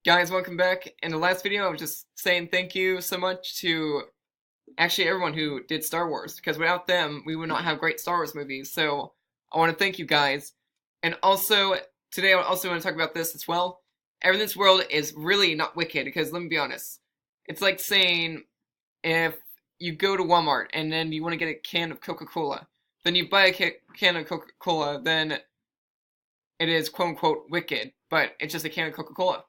Guys, welcome back. In the last video, I was just saying thank you so much to actually everyone who did Star Wars, because without them, we would not have great Star Wars movies. So I want to thank you guys. And also, today I also want to talk about this as well. Everything in this world is really not wicked, because let me be honest. It's like saying if you go to Walmart and then you want to get a can of Coca-Cola, then you buy a can of Coca-Cola, then it is quote-unquote wicked, but it's just a can of Coca-Cola.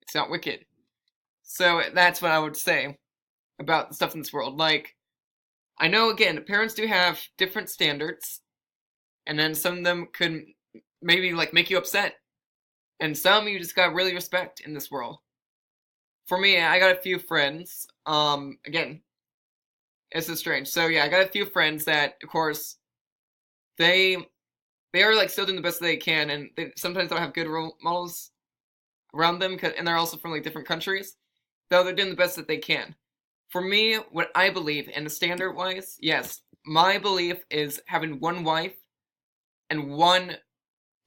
It's not wicked. So that's what I would say about the stuff in this world. Like, I know, again, parents do have different standards, and then some of them could maybe, like, make you upset. And some you just gotta really respect in this world. For me, I got a few friends, again, this is strange. So yeah, I got a few friends that, of course, they are, like, still doing the best they can, and they sometimes don't have good role models around them, and they're also from, like, different countries, though they're doing the best that they can. For me, what I believe, and the standard wise, yes, my belief is having one wife and one,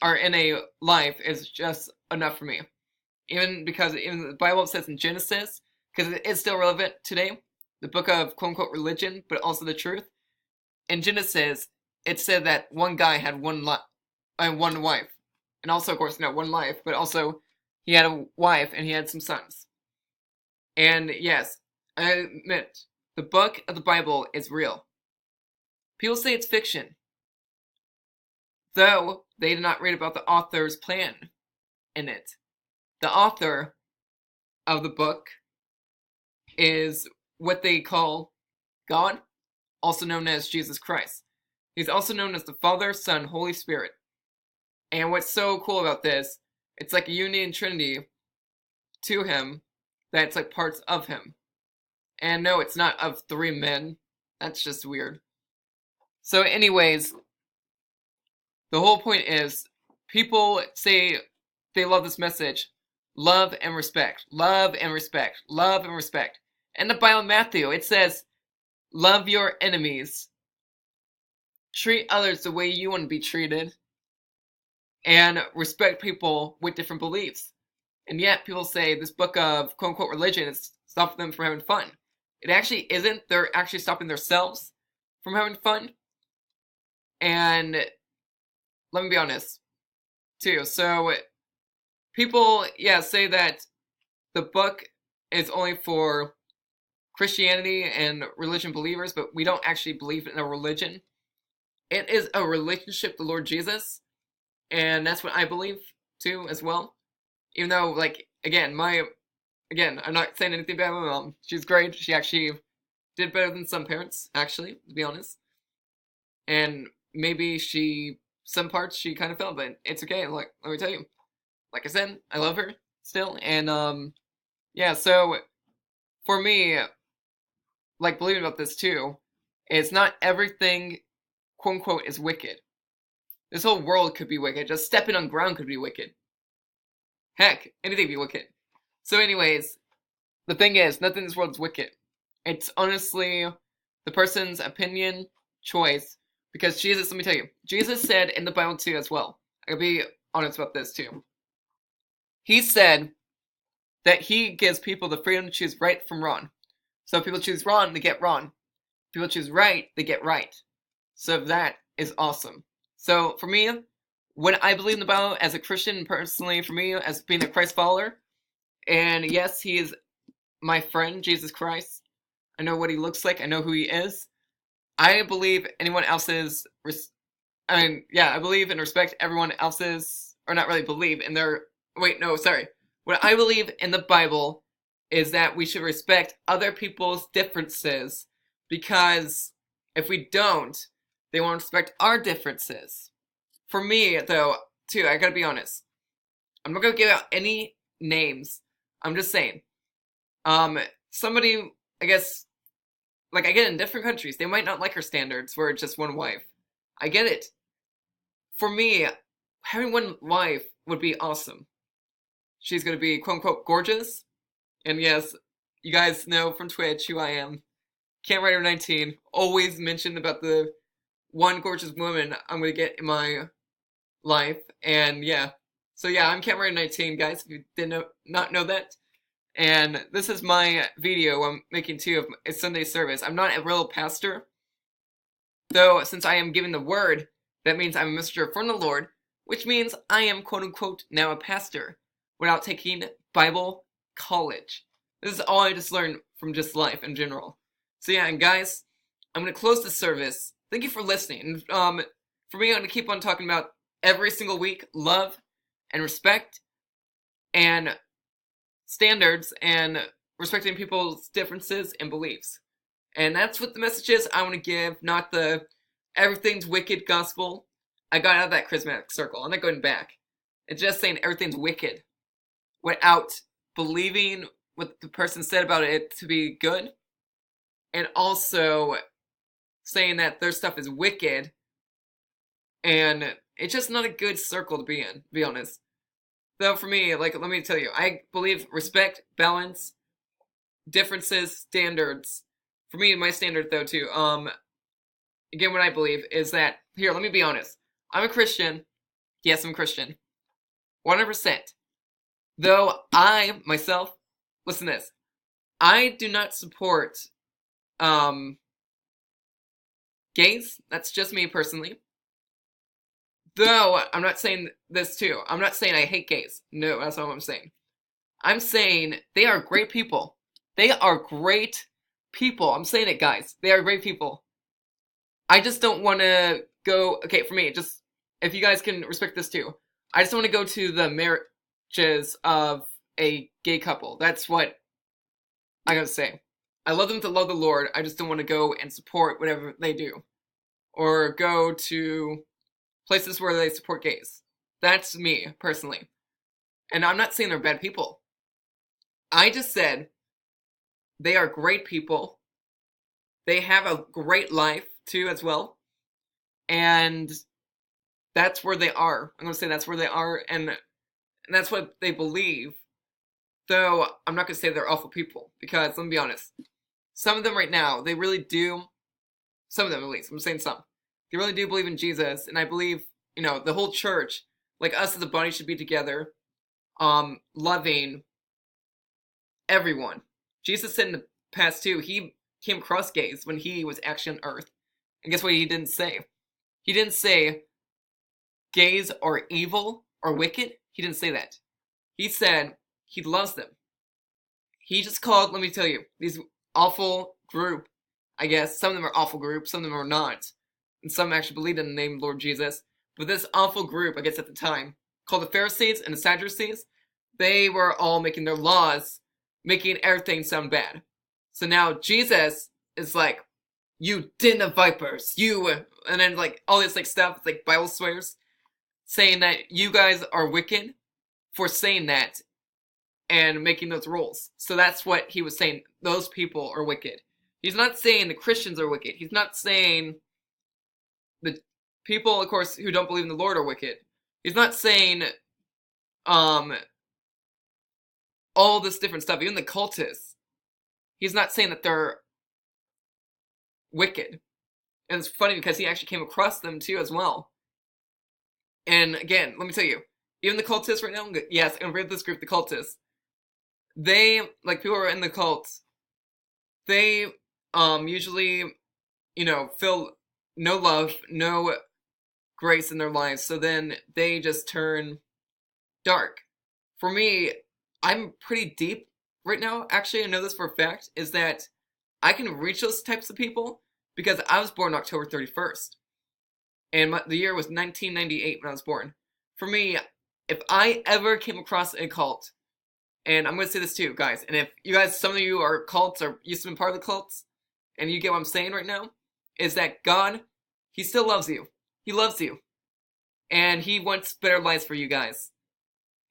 or in a life, is just enough for me. Even because even the Bible says in Genesis, because it is still relevant today, the book of quote unquote religion, but also the truth. In Genesis, it said that one guy had one wife, and also, of course, not one life, but also he had a wife and he had some sons. And yes, I admit, the book of the Bible is real. People say it's fiction, though they did not read about the author's plan in it. The author of the book is what they call God, also known as Jesus Christ. He's also known as the Father, Son, Holy Spirit. And what's so cool about this, it's like a unity and trinity to him, that's like parts of him. And no, it's not of three men. That's just weird. So anyways, the whole point is, people say they love this message. Love and respect. Love and respect. Love and respect. In the Bible, Matthew, it says, love your enemies. Treat others the way you want to be treated. And respect people with different beliefs. And yet, people say this book of quote-unquote religion is stopping them from having fun. It actually isn't. They're actually stopping themselves from having fun. And let me be honest, too. So, people, yeah, say that the book is only for Christianity and religion believers, but we don't actually believe in a religion. It is a relationship with the Lord Jesus, and that's what I believe, too, as well. Even though, like, again, I'm not saying anything bad about my mom. She's great. She actually did better than some parents, actually, to be honest. And maybe some parts she kind of failed, but it's okay. Like, let me tell you. Like I said, I love her still. And, yeah, so for me, like, believing about this too, it's not everything, quote unquote, is wicked. This whole world could be wicked. Just stepping on ground could be wicked. Heck, anything could be wicked. So anyways, the thing is, nothing in this world is wicked. It's honestly the person's opinion, choice, because Jesus, let me tell you, Jesus said in the Bible too as well, I'll be honest about this too. He said that he gives people the freedom to choose right from wrong. So if people choose wrong, they get wrong. If people choose right, they get right. So that is awesome. So for me, when I believe in the Bible as a Christian, personally for me, as being a Christ follower, and yes, he is my friend, Jesus Christ. I know what he looks like. I know who he is. I believe anyone else's, I believe and respect everyone else's, or not really believe in their, wait, no, sorry. What I believe in the Bible is that we should respect other people's differences, because if we don't, they won't respect our differences. For me, though, too, I gotta be honest. I'm not gonna give out any names. I'm just saying. Somebody, I guess, like, I get it, in different countries, they might not like our standards where it's just one wife. I get it. For me, having one wife would be awesome. She's gonna be, quote unquote, gorgeous. And yes, you guys know from Twitch who I am. CamWriter19, always mention about the one gorgeous woman I'm gonna get in my life. And yeah, So yeah, I'm Cameron 19, guys, if you not know that. And this is my video I'm making too of a Sunday service. I'm not a real pastor, though since I am given the word, that means I'm a messenger from the Lord, which means I am quote unquote now a pastor without taking Bible college. This is all I just learned from just life in general. So yeah, and guys, I'm gonna close the service. Thank you for listening. For me, I'm gonna keep on talking about every single week love and respect and standards and respecting people's differences and beliefs. And that's what the message is I want to give, not the everything's wicked gospel. I got out of that charismatic circle. I'm not going back. It's just saying everything's wicked without believing what the person said about it to be good, and also saying that their stuff is wicked, and it's just not a good circle to be in, to be honest. Though for me, like, let me tell you, I believe respect, balance, differences, standards. For me, my standard though too, again, what I believe is that, here, let me be honest. I'm a Christian. Yes, I'm a Christian. 100%. Though I, myself, listen to this. I do not support, gays. That's just me personally. Though, I'm not saying this too. I'm not saying I hate gays. No, that's not what I'm saying. I'm saying they are great people. They are great people. I'm saying it, guys. They are great people. I just don't want to go, okay, for me, just, if you guys can respect this too, I just want to go to the marriages of a gay couple. That's what I gotta say. I love them to love the Lord. I just don't want to go and support whatever they do. Or go to places where they support gays. That's me, personally. And I'm not saying they're bad people. I just said they are great people. They have a great life, too, as well. And that's where they are. I'm going to say that's where they are, and that's what they believe. Though, I'm not going to say they're awful people, because, let me be honest, some of them right now, they really do, some of them at least, I'm saying some, they really do believe in Jesus, and I believe, you know, the whole church, like us as a body, should be together, loving everyone. Jesus said in the past, too, he came across gays when he was actually on earth. And guess what he didn't say? He didn't say gays are evil or wicked. He didn't say that. He said he loves them. He just called, let me tell you, these awful group, I guess, some of them are awful groups, some of them are not. And some actually believed in the name of Lord Jesus. But this awful group, I guess at the time, called the Pharisees and the Sadducees, they were all making their laws, making everything sound bad. So now Jesus is like, you den of vipers, you, and then like all this like stuff, it's like Bible swears, saying that you guys are wicked for saying that and making those rules. So that's what he was saying. Those people are wicked. He's not saying the Christians are wicked. He's not saying the people, of course, who don't believe in the Lord are wicked. He's not saying all this different stuff, even the cultists. He's not saying that they're wicked. And it's funny because he actually came across them too as well. And again, let me tell you, even the cultists right now, yes, I'm with this group, the cultists, they, like people who are in the cults, they usually, you know, feel no love, no grace in their lives, so then they just turn dark. For me, I'm pretty deep right now. Actually, I know this for a fact, is that I can reach those types of people because I was born October 31st. And the year was 1998 when I was born. For me, if I ever came across a cult, and I'm going to say this too, guys, and if you guys, some of you are cults or used to be part of the cults, and you get what I'm saying right now, is that God, he still loves you. He loves you. And he wants better lives for you guys.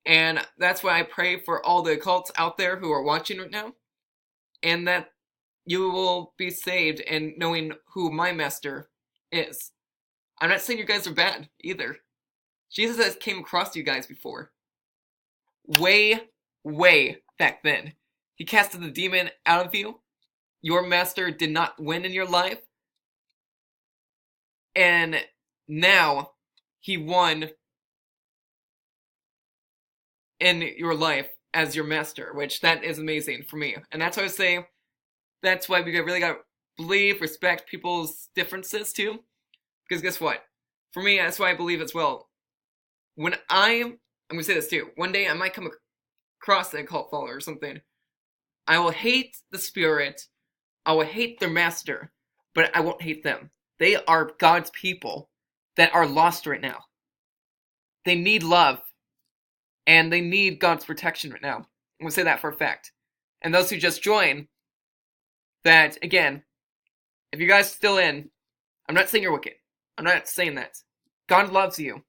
And that's why I pray for all the cults out there who are watching right now, and that you will be saved and knowing who my master is. I'm not saying you guys are bad either. Jesus has came across you guys before. Way, way back then. He casted the demon out of you. Your master did not win in your life. And now he won in your life as your master, which that is amazing for me. And that's why I say that's why we really gotta believe, respect people's differences too. Because guess what? For me, that's why I believe as well. When I'm gonna say this too. One day I might come across a cult follower or something. I will hate the spirit. I will hate their master, but I won't hate them. They are God's people that are lost right now. They need love, and they need God's protection right now. I'm gonna say that for a fact. And those who just join, that again, if you guys still in, I'm not saying you're wicked. I'm not saying that. God loves you.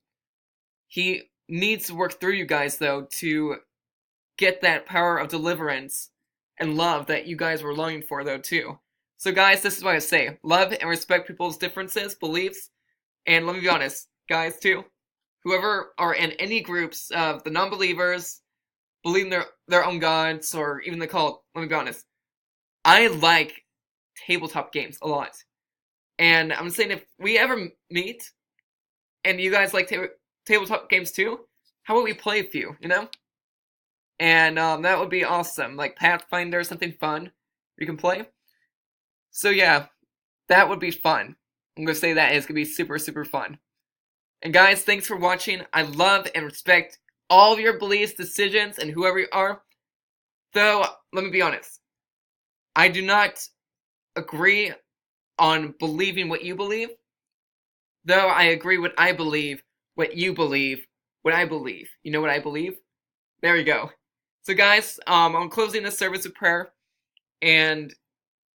He needs to work through you guys, though, to get that power of deliverance and love that you guys were longing for, though, too. So, guys, this is what I say. Love and respect people's differences, beliefs, and let me be honest, guys, too. Whoever are in any groups of the non-believers, believing their own gods, or even the cult, let me be honest. I like tabletop games a lot. And I'm saying if we ever meet, and you guys like tabletop games too, how about we play a few, you know? And that would be awesome. Like Pathfinder, something fun we can play. So yeah, that would be fun. I'm going to say that is going to be super, super fun. And guys, thanks for watching. I love and respect all of your beliefs, decisions, and whoever you are. Though, let me be honest. I do not agree on believing what you believe. Though I agree what I believe, what you believe, what I believe. You know what I believe? There we go. So guys, I'm closing this service with prayer. And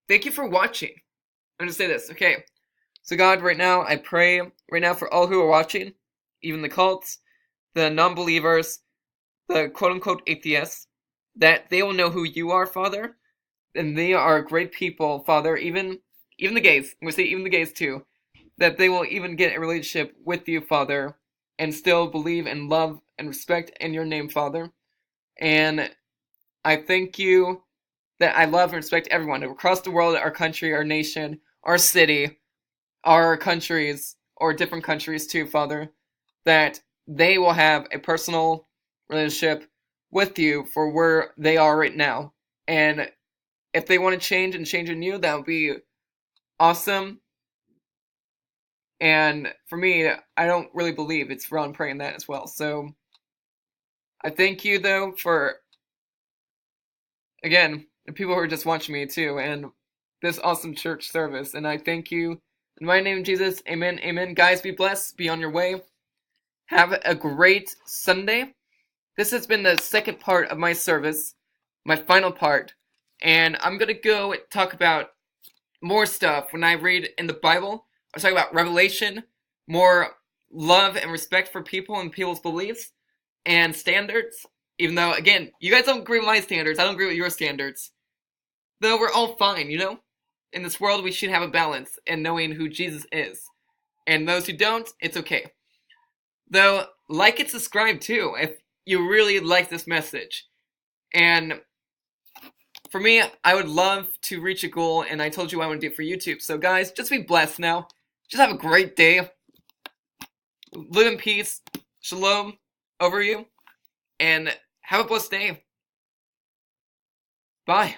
thank you for watching. I'm going to say this, okay? So God, right now, I pray right now for all who are watching, even the cults, the non-believers, the quote-unquote atheists, that they will know who you are, Father, and they are great people, Father, even the gays, I'm going to say even the gays too, that they will even get a relationship with you, Father, and still believe and love and respect in your name, Father. And I thank you that I love and respect everyone across the world, our country, our nation, our city, our countries, or different countries too, Father, that they will have a personal relationship with you for where they are right now. And if they want to change and change in you, that would be awesome. And for me, I don't really believe it's wrong praying that as well. So I thank you, though, for, again, the people who are just watching me too, and this awesome church service. And I thank you. In my name, Jesus, amen, amen. Guys, be blessed. Be on your way. Have a great Sunday. This has been the second part of my service, my final part. And I'm going to go talk about more stuff when I read in the Bible. I'm talking about Revelation, more love and respect for people and people's beliefs and standards. Even though, again, you guys don't agree with my standards. I don't agree with your standards. Though we're all fine, you know? In this world, we should have a balance in knowing who Jesus is. And those who don't, it's okay. Though, like and subscribe too, if you really like this message. And for me, I would love to reach a goal, and I told you I want to do it for YouTube. So guys, just be blessed now. Just have a great day. Live in peace. Shalom over you. And have a blessed day. Bye.